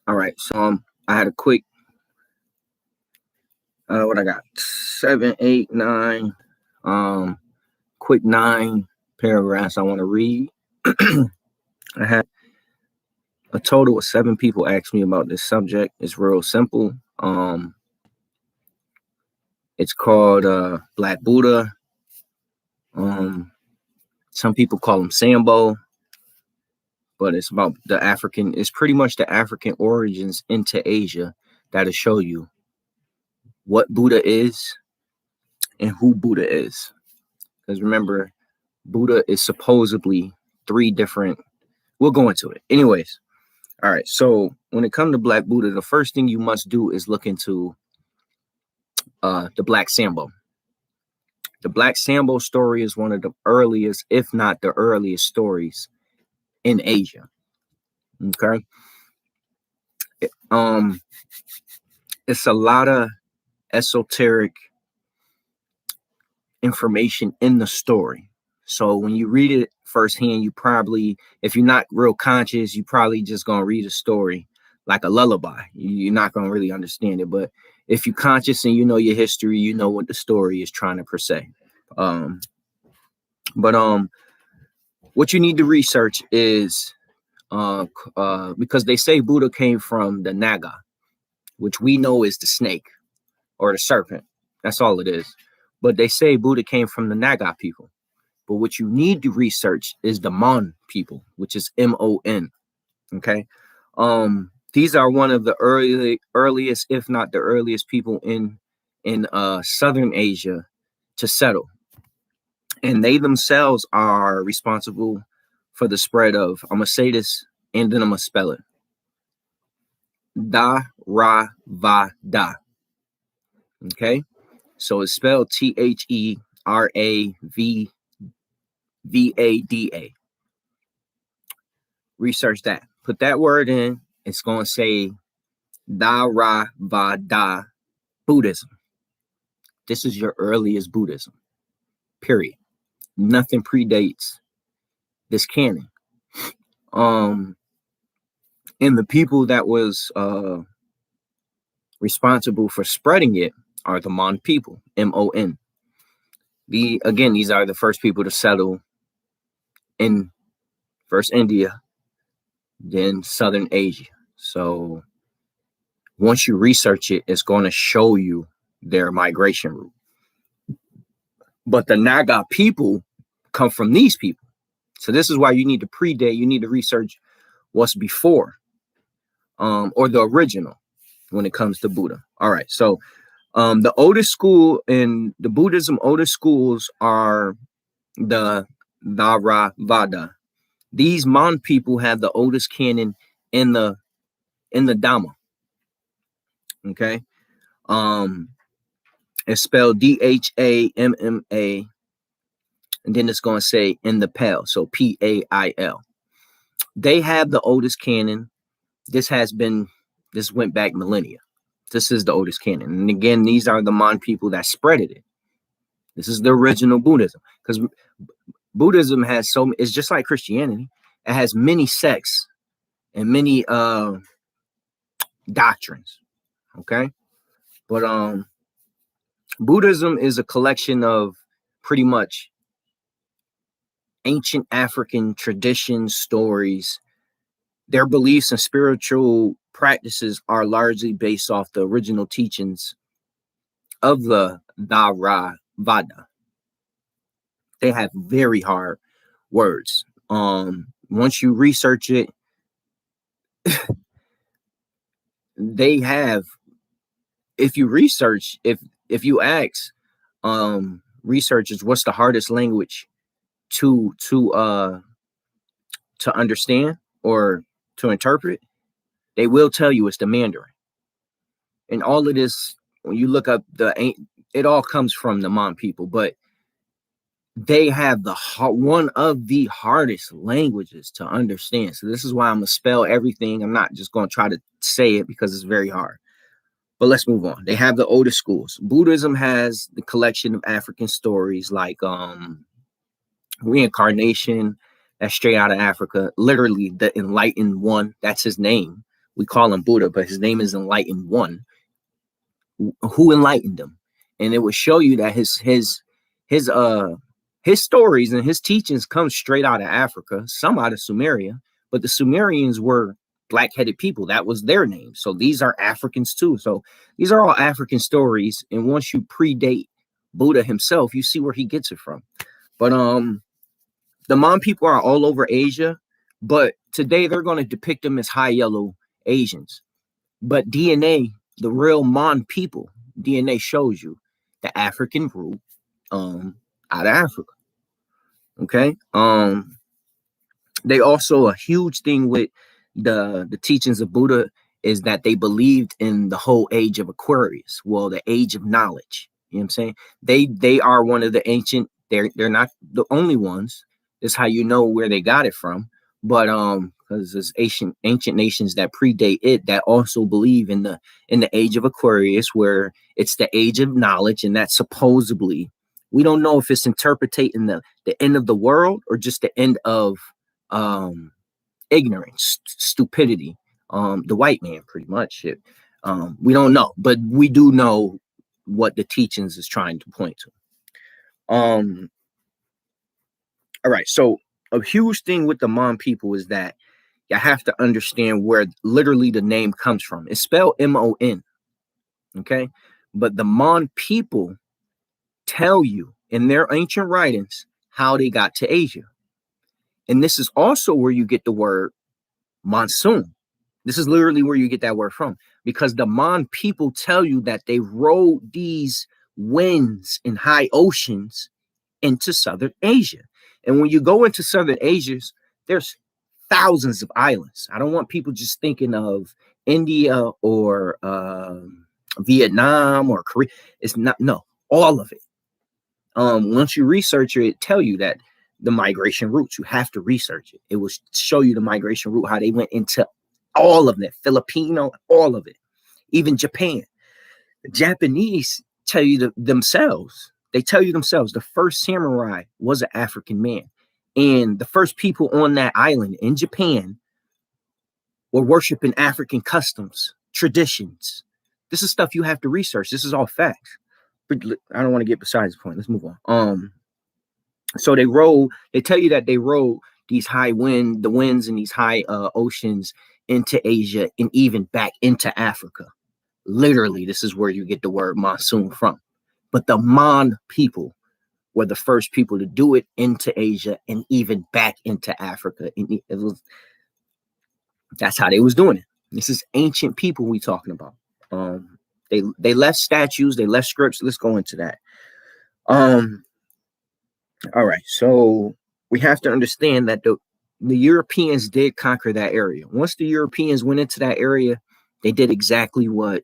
All right, so I had a quick what I got 7, 8, 9, quick 9 paragraphs I want to read. I had a total of 7 people ask me about this subject. It's real simple. It's called Black Buddha. Some people call him Sambo, but it's about the African. It's pretty much the African origins into Asia that'll show you what Buddha is and who Buddha is. Because remember, Buddha is supposedly 3 different. We'll go into it. Anyways, all right. So when it comes to Black Buddha, the first thing you must do is look into the Black Sambo. The Black Sambo story is one of the earliest, if not the earliest, stories in Asia. Okay. It's a lot of esoteric information in the story. So when you read it firsthand, you probably, if you're not real conscious, you probably just gonna read a story like a lullaby. You're not gonna really understand it. But if you're conscious and you know your history, you know what the story is trying to per se. But what you need to research is because they say Buddha came from the Naga, which we know is the snake or the serpent. That's all it is. But they say Buddha came from the Naga people. But what you need to research is the Mon people, which is MON. Okay. These are one of the earliest, if not the earliest people in Southern Asia to settle. And they themselves are responsible for the spread of, I'm going to say this and then I'm going to spell it. Theravada. Okay. So it's spelled Theravada. Research that. Put that word in. It's going to say Theravada Buddhism. This is your earliest Buddhism. Period. Nothing predates this canon. And the people that was responsible for spreading it are the Mon people, MON. These are the first people to settle in first India, then Southern Asia. So once you research it, it's going to show you their migration route. But the Naga people come from these people. So this is why you need to predate. You need to research what's before or the original when it comes to Buddha. All right. So the oldest school in the Buddhism, oldest schools are the Theravada. These Mon people have the oldest canon in the Dhamma. Okay. It's spelled Dhamma, and then it's going to say in the Pale, so Pail. They have the oldest canon. This went back millennia. This is the oldest canon. And again, these are the Mon people that spreaded it. This is the original Buddhism. Because Buddhism has it's just like Christianity. It has many sects and many doctrines. Okay. But Buddhism is a collection of pretty much ancient African traditions, stories. Their beliefs and spiritual practices are largely based off the original teachings of the Theravada. They have very hard words. Once you research it, they have, if you research, if you ask researchers what's the hardest language to understand or to interpret, they will tell you it's the Mandarin. And all of this, when you look up it all comes from the Mon people, but they have one of the hardest languages to understand. So this is why I'm gonna spell everything. I'm not just gonna try to say it because it's very hard. But let's move on. They have the oldest schools. Buddhism has the collection of African stories like reincarnation. That's straight out of Africa. Literally, the Enlightened One. That's his name. We call him Buddha, but his name is Enlightened One. Who enlightened him? And it would show you that his his stories and his teachings come straight out of Africa, some out of Sumeria, but the Sumerians were black-headed people. That was their name. So these are Africans too. So these are all African stories. And once you predate Buddha himself, you see where he gets it from. But the Mon people are all over Asia, but today they're going to depict them as high yellow Asians. But DNA, the real Mon people, DNA shows you the African root out of Africa. Okay. They also, a huge thing with the teachings of Buddha is that they believed in the whole age of Aquarius. Well, the age of knowledge. You know what I'm saying? They are one of the ancient, they're not the only ones. That's how you know where they got it from. But because there's ancient nations that predate it that also believe in the age of Aquarius, where it's the age of knowledge, and that supposedly, we don't know if it's interpreting the end of the world or just the end of ignorance, stupidity, the white man, pretty much. We don't know, but we do know what the teachings is trying to point to. All right, so a huge thing with the Mon people is that you have to understand where literally the name comes from. It's spelled M-O-N, okay? But the Mon people tell you in their ancient writings how they got to Asia. And this is also where you get the word monsoon. This is literally where you get that word from, because the Mon people tell you that they rode these winds in high oceans into Southern Asia. And when you go into Southern Asia, there's thousands of islands. I don't want people just thinking of India or Vietnam or Korea. It's not, no, all of it. Once you research it tell you that the migration routes, you have to research it. It will show you the migration route, how they went into all of it, Filipino, all of it, even Japan. The Japanese tell you themselves. They tell you themselves the first samurai was an African man. And the first people on that island in Japan were worshiping African customs, traditions. This is stuff you have to research. This is all facts. But I don't want to get besides the point. Let's move on. So they tell you that they rode these the winds and these high oceans into Asia and even back into Africa. Literally, this is where you get the word monsoon from. But the Mon people were the first people to do it into Asia and even back into Africa. And that's how they was doing it. This is ancient people we talking about. They left statues, they left scripts. Let's go into that. All right, so we have to understand that the Europeans did conquer that area. Once the Europeans went into that area, they did exactly what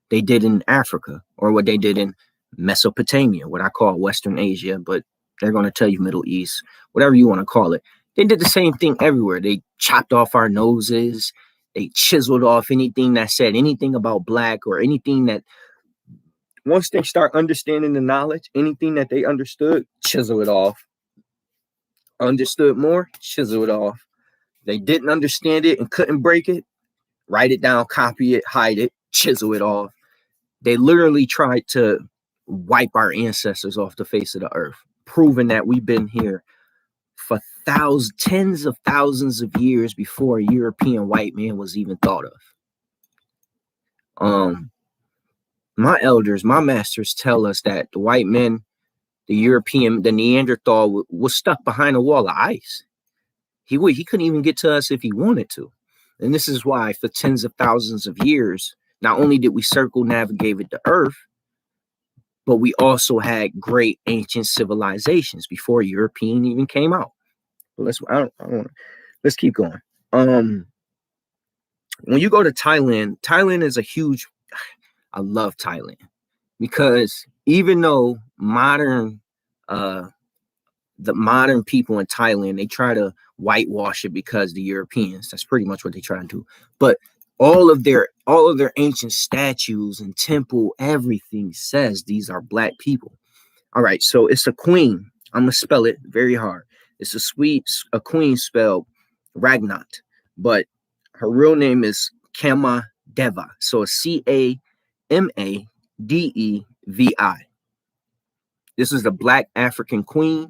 they did in Africa, or what they did in Mesopotamia, what I call Western Asia, but they're going to tell you Middle East, whatever you want to call it. They did the same thing everywhere. They chopped off our noses. They chiseled off anything that said anything about black, or anything that, once they start understanding the knowledge, anything that they understood, chisel it off. Understood more, chisel it off. They didn't understand it and couldn't break it, write it down, copy it, hide it, chisel it off. They literally tried to wipe our ancestors off the face of the earth, proving that we've been here for tens of thousands of years before a European white man was even thought of. My elders, my masters tell us that the white men, the European, the Neanderthal was stuck behind a wall of ice. He couldn't even get to us if he wanted to. And this is why for tens of thousands of years, not only did we circumnavigate the earth, but we also had great ancient civilizations before European even came out. But let's keep going. When you go to Thailand is a huge, I love Thailand, because even though the modern people in Thailand, they try to whitewash it because the Europeans, that's pretty much what they try to do. But all of their ancient statues and temple, everything says these are black people. All right, so it's a queen. I'm gonna spell it very hard. It's a queen spelled Ragnat, but Her real name is Kamadeva. So it's Camadevi. This is the Black African queen.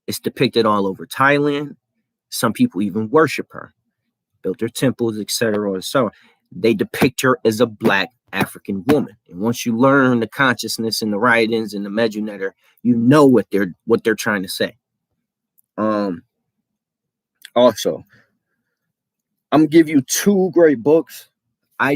It's depicted all over Thailand. Some people even worship her, built her temples, etc. So they depict her as a Black African woman. And once you learn the consciousness and the writings and the Medunetter, you know what they're trying to say. Also, I'm gonna give you two great books I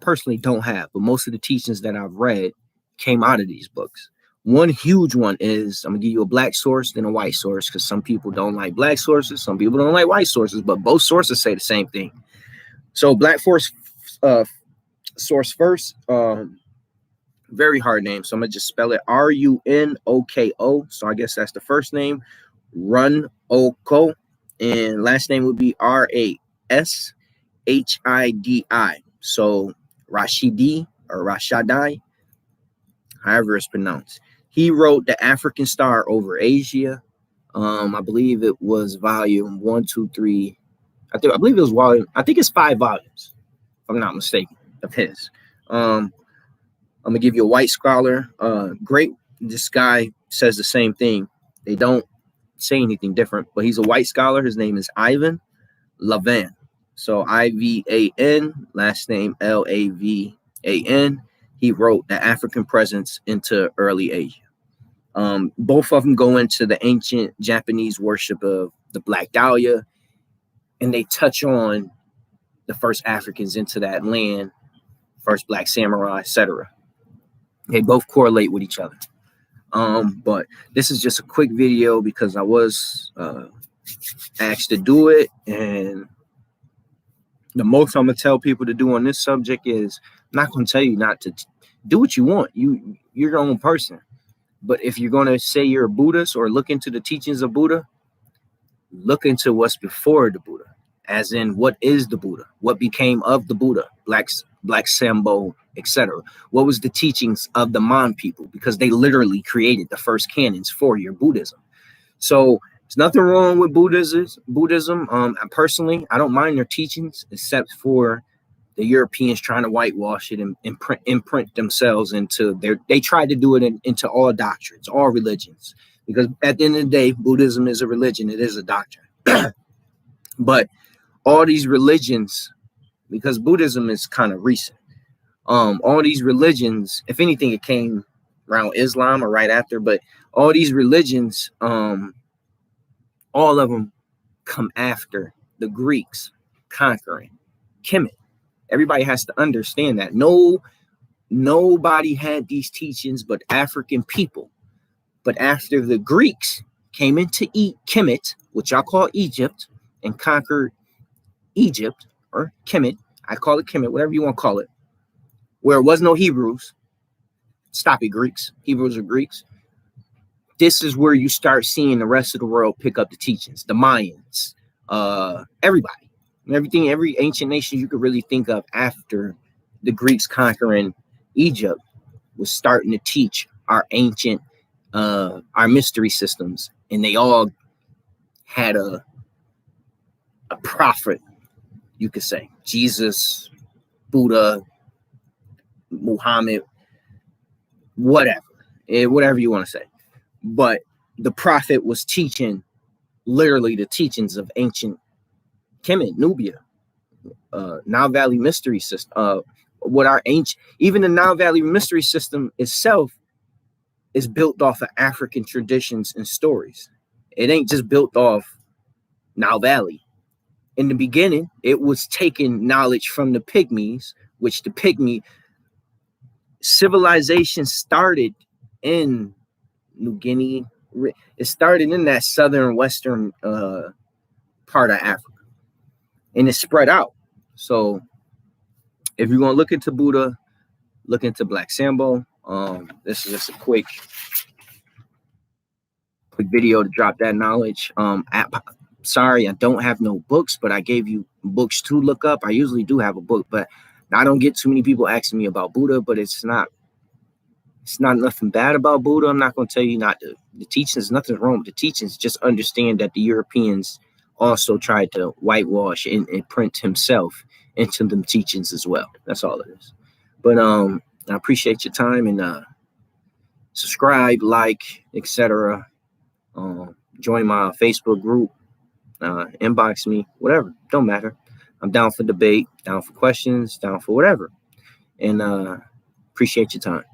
personally don't have, but most of the teachings that I've read came out of these books. One huge one is, I'm gonna give you a black source then a white source, because some people don't like black sources, some people don't like white sources, but both sources say the same thing. So black source first, very hard name, so I'm gonna just spell it Runoko. So I guess that's the first name, Runoko, and last name would be Rashidi. So Rashidi or Rashadai, however it's pronounced. He wrote The African Star Over Asia. I believe it was volume 1, 2, 3. I believe it was volume. I think it's 5 volumes, if I'm not mistaken, of his. I'm gonna give you a white scholar. Great. This guy says the same thing. They don't say anything different, but he's a white scholar. His name is Ivan Lavan. So Ivan, last name Lavan. He wrote The African Presence into Early Asia. Both of them go into the ancient Japanese worship of the Black Dahlia, and they touch on the first Africans into that land, first Black samurai, etc. They both correlate with each other. But this is just a quick video because I was asked to do it, and the most I'm gonna tell people to do on this subject is, I'm not gonna tell you not to do what you want. You're your own person. But if you're gonna say you're a Buddhist or look into the teachings of Buddha, look into what's before the Buddha, as in what is the Buddha, what became of the Buddha, Black Sambo, etc. What was the teachings of the Mon people, because they literally created the first canons for your Buddhism. So there's nothing wrong with Buddhism. Personally, I don't mind their teachings, except for the Europeans trying to whitewash it and imprint themselves into they tried to do it into all doctrines, all religions, because at the end of the day, Buddhism is a religion, it is a doctrine. But all these religions, because Buddhism is kind of recent, all these religions, if anything, it came around Islam or right after, but all these religions, all of them come after the Greeks conquering Kemet. Everybody has to understand that. Nobody had these teachings but African people. But after the Greeks came into Kemet, which I call Egypt, and conquered Egypt, or Kemet, I call it Kemet, whatever you want to call it, where it was no Hebrews. Stop it, Greeks. Hebrews are Greeks. This is where you start seeing the rest of the world pick up the teachings, the Mayans, everybody, everything, every ancient nation you could really think of after the Greeks conquering Egypt was starting to teach our ancient, our mystery systems, and they all had a prophet, you could say, Jesus, Buddha, Muhammad, whatever you want to say. But the prophet was teaching literally the teachings of ancient Kemet, Nubia, Nile Valley mystery system. What our ancient, even the Nile Valley mystery system itself is built off of African traditions and stories. It ain't just built off Nile Valley. In the beginning, it was taking knowledge from the Pygmies, which the Pygmy civilization started in New Guinea. It started in that southern western part of Africa, and it spread out. So if you're going to look into Buddha, look into Black Sambo. This is just a quick video to drop that knowledge. Sorry, I don't have no books, but I gave you books to look up. I usually do have a book, but I don't get too many people asking me about Buddha, but it's not nothing bad about Buddha. I'm not going to tell you not to. The teachings, nothing's wrong with the teachings. Just understand that the Europeans also tried to whitewash and print himself into them teachings as well. That's all it is. But I appreciate your time, and subscribe, like, etc. Join my Facebook group, inbox me, whatever. Don't matter. I'm down for debate, down for questions, down for whatever. And appreciate your time.